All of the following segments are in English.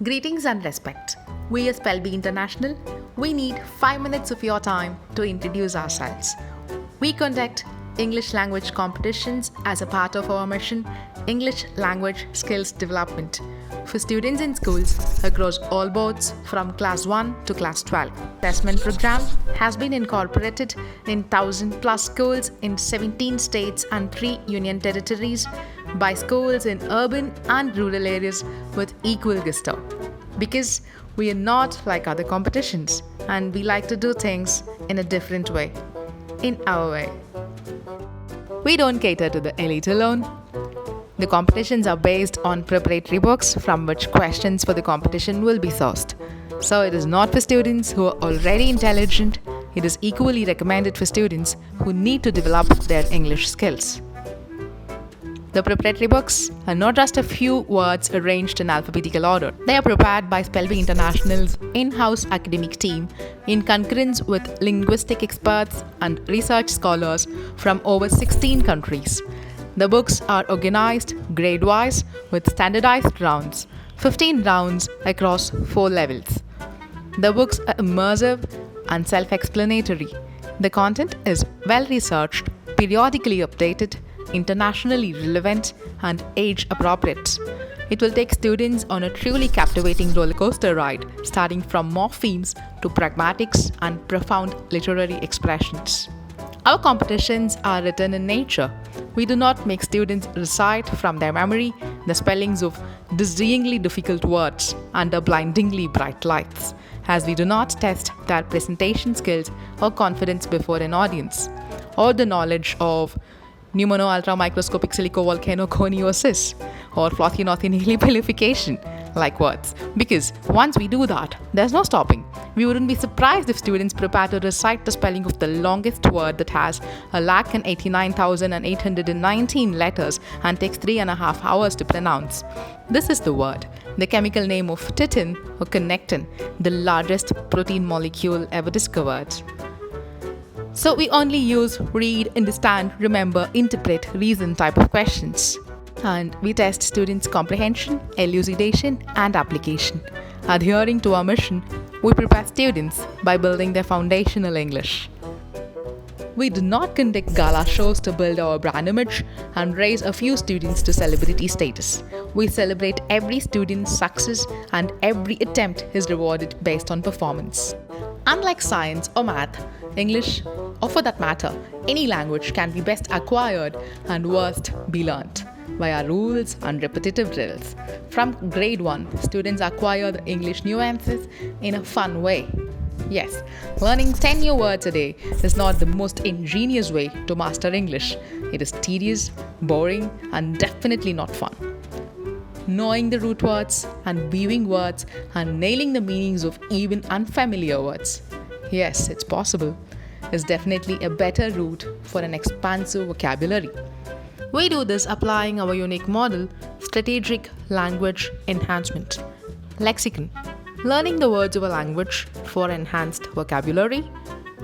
Greetings and respect. We at SpellBee International, we need 5 minutes of your time to introduce ourselves. We conduct English language competitions as a part of our mission, English language skills development, for students in schools across all boards from class 1 to class 12. Assessment program has been incorporated in 1,000+ schools in 17 states and 3 union territories by schools in urban and rural areas with equal gusto. Because we are not like other competitions and we like to do things in a different way, in our way. We don't cater to the elite alone. The competitions are based on preparatory books from which questions for the competition will be sourced. So it is not for students who are already intelligent, it is equally recommended for students who need to develop their English skills. The preparatory books are not just a few words arranged in alphabetical order. They are prepared by SpellBee International's in-house academic team in concurrence with linguistic experts and research scholars from over 16 countries. The books are organized grade-wise with standardized rounds, 15 rounds across 4 levels. The books are immersive and self-explanatory. The content is well-researched, periodically updated, internationally relevant, and age-appropriate. It will take students on a truly captivating rollercoaster ride, starting from morphemes to pragmatics and profound literary expressions. Our competitions are written in nature. We do not make students recite from their memory the spellings of dizzyingly difficult words under blindingly bright lights, as we do not test their presentation skills or confidence before an audience, or the knowledge of pneumono-ultramicroscopic silicovolcanoconiosis or flothinothinylipilification like words. Because once we do that, there's no stopping. We wouldn't be surprised if students prepare to recite the spelling of the longest word that has 189,819 letters and takes 3.5 hours to pronounce. This is the word, the chemical name of titin or connectin, the largest protein molecule ever discovered. So we only use read, understand, remember, interpret, reason type of questions. And we test students' comprehension, elucidation, and application. Adhering to our mission, we prepare students by building their foundational English. We do not conduct gala shows to build our brand image and raise a few students to celebrity status. We celebrate every student's success and every attempt is rewarded based on performance. Unlike science or math, English, or for that matter, any language can be best acquired and worst be learnt via rules and repetitive drills. From grade 1, students acquire the English nuances in a fun way. Yes, learning 10 new words a day is not the most ingenious way to master English. It is tedious, boring, and definitely not fun. Knowing the root words and weaving words and nailing the meanings of even unfamiliar words, yes, it's possible, is definitely a better route for an expansive vocabulary. We do this applying our unique model, strategic language enhancement. Lexicon, learning the words of a language for enhanced vocabulary.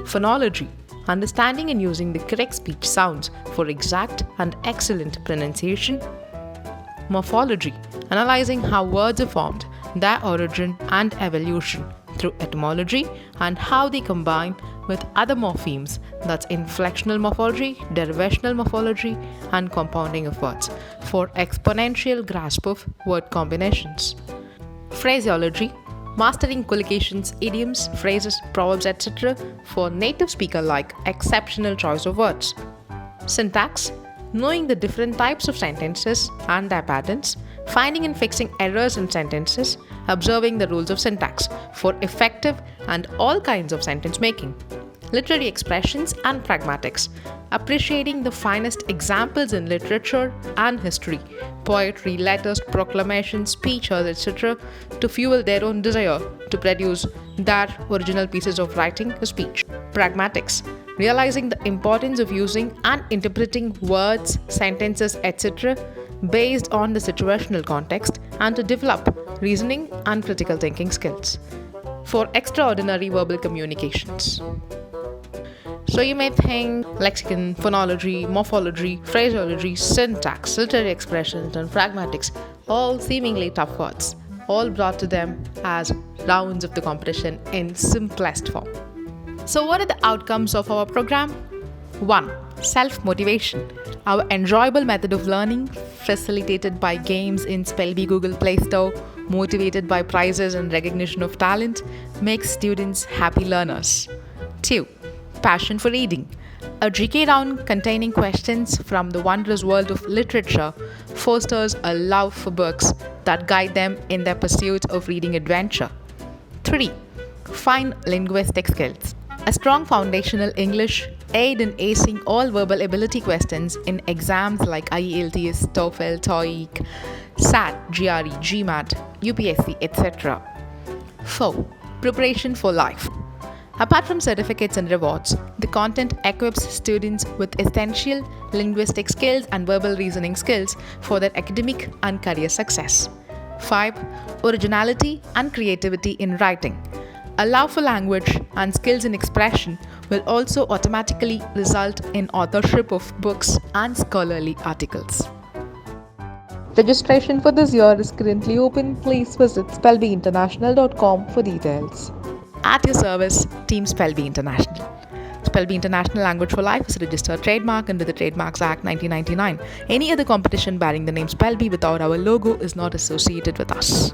Phonology, understanding and using the correct speech sounds for exact and excellent pronunciation. Morphology, analyzing how words are formed, their origin and evolution through etymology, and how they combine with other morphemes, that's inflectional morphology, derivational morphology, and compounding of words, for exponential grasp of word combinations. Phraseology, mastering collocations, idioms, phrases, proverbs, etc. for native speaker-like exceptional choice of words. Syntax, knowing the different types of sentences and their patterns, finding and fixing errors in sentences, observing the rules of syntax for effective and all kinds of sentence making. Literary expressions and pragmatics, appreciating the finest examples in literature and history, poetry, letters, proclamations, speeches, etc. to fuel their own desire to produce their original pieces of writing or speech. Pragmatics, realizing the importance of using and interpreting words, sentences, etc. based on the situational context and to develop reasoning and critical thinking skills for extraordinary verbal communications. So you may think lexicon, phonology, morphology, phraseology, syntax, literary expressions, and pragmatics all seemingly tough words. all brought to them as rounds of the competition in simplest form. So, what are the outcomes of our program? 1. Self-motivation. Our enjoyable method of learning, facilitated by games in SpellBee Google Play Store, motivated by prizes and recognition of talent, makes students happy learners. 2. Passion for reading. A GK round containing questions from the wondrous world of literature fosters a love for books that guide them in their pursuit of reading adventure. 3. Fine linguistic skills. A strong foundational English aid in acing all verbal ability questions in exams like IELTS, TOEFL, TOEIC, SAT, GRE, GMAT, UPSC, etc. 4. Preparation for life. Apart from certificates and rewards, the content equips students with essential linguistic skills and verbal reasoning skills for their academic and career success. 5. Originality and creativity in writing. A love for language and skills in expression will also automatically result in authorship of books and scholarly articles. Registration for this year is currently open. Please visit spellbeeinternational.com for details. At your service, Team SpellBee International. SpellBee International Language for Life is a registered trademark under the Trademarks Act 1999. Any other competition bearing the name SpellBee without our logo is not associated with us.